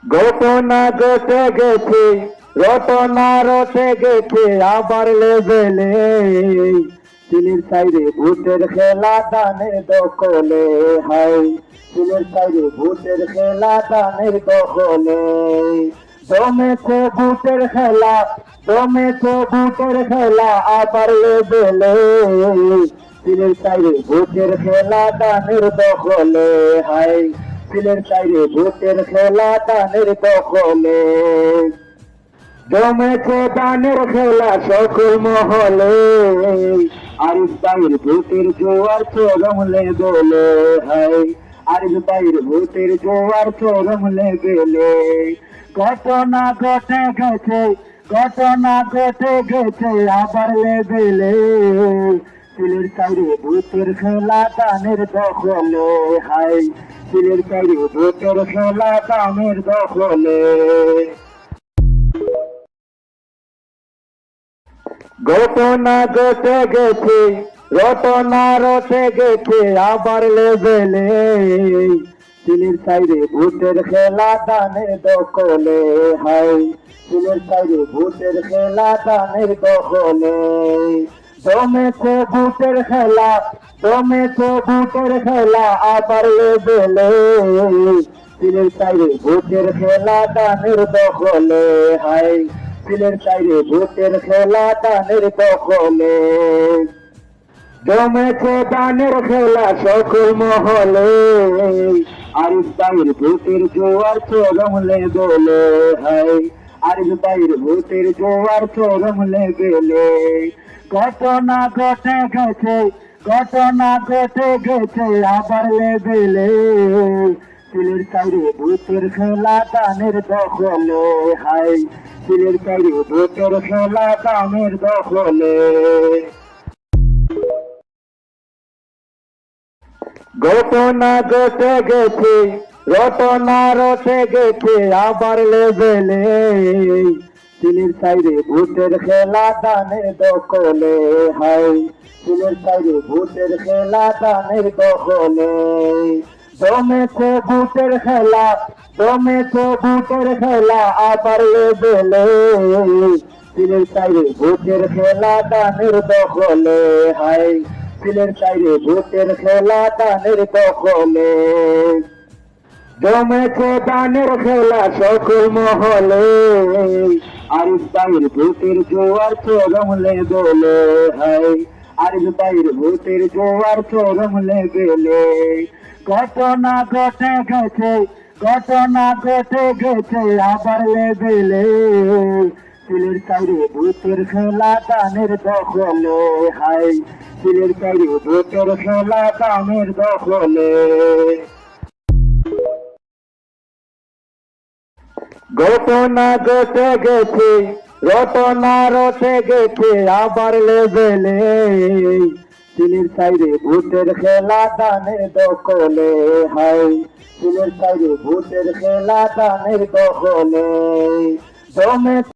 ঘটনা ঘটে গেছে, রটনা রটে গেছে আবার লেভেলে। সিলের সাইরে ভূতের খেলা দানের দখলে, হাই সিলের সাইরে ভূতের খেলা দানের দখলে। জমেছে ভূতের খেলা, জমেছে ভূতের খেলা আবার লেভেলে। সিলের সাইরে ভূতের খেলা দানের দখলে, হাই সিলের সাইরে ভূতের খেলা দানের দখলে। জমেছে দানের খেলা সকল মহলে, আরিফ ভাইয়ের ভূতের জোয়ার চরম লেগেলে, হাই আরিফ ভাইয়ের ভূতের জোয়ার চরম লেগেলে। ঘটনা ঘটে গেছে, ঘটনা ঘটে গেছে আবার লেগেলে। সিলের সাইরে ভূতের খেলা দানের দখলে, হাই সিলের সাইরে ভূতের খেলা দানের দখলে। ঘটনা ঘটে গেছে, রটনা রটে গেছে আবার লেভেলে। সিলের সাইরে ভূতের খেলা দানের দখলে, হাই সিলের সাইরে ভূতের খেলা দানের দখলে। জমেছে ভূতের খেলা, জমেছে ভূতের খেলা আবার লেভেলে। সিলের সাইরে ভূতের খেলা দানের দখলে, হাই সিলের সাইরে ভূতের খেলা দানের দখলে। জমেছে দানের খেলা সকল মহলে, আরিফ ভাইয়ের ভূতের জোয়ার চরম লেগেলে, হাই আরিফ ভাইয়ের ভূতের জোয়ার চরম লেগেলে। ঘটনা ঘটে গেছে, ঘটনা ঘটে গেছে আবার লেগেলে। সিলের সাইরে ভূতের খেলা দানের দখলে, হাই সিলের সাইরে ভূতের খেলা দানের দখলে। ঘটনা ঘটে গেছে, রটনা রটে গেছে আবার লেভেলে। সিলের সাইরে ভূতের খেলা দানের দখলে, হাই সিলের সাইরে ভূতের খেলা দানের দখলে। জমেছে ভূতের খেলা, জমেছে ভূতের খেলা আবার লেভেলে। সিলের সাইরে ভূতের খেলা দানের দখলে, হাই সিলের সাইরে ভূতের খেলা দানের দখলে। জমেছে দানের খেলা সকল মহলে, আরিফ ভাইয়ের ভূতের জোয়ার চরম লেগেলে, হাই আরিফ ভাইয়ের ভূতের জোয়ার চরম লেগেলে। ঘটনা ঘটে গেছে, ঘটনা ঘটে গেছে আবার লেভেলে। সিলের সাইরে ভূতের খেলা দানের দখলে, হাই সিলের সাইরে ভূতের খেলা দানের দখলে। ঘটনা ঘটে গেছে, রটনা রটে গেছে আবার লেভেলে। সিলের সাইরে ভূতের খেলা দানের দখলে, হাই সিলের সাইরে ভূতের খেলা দানের দখলে। জমে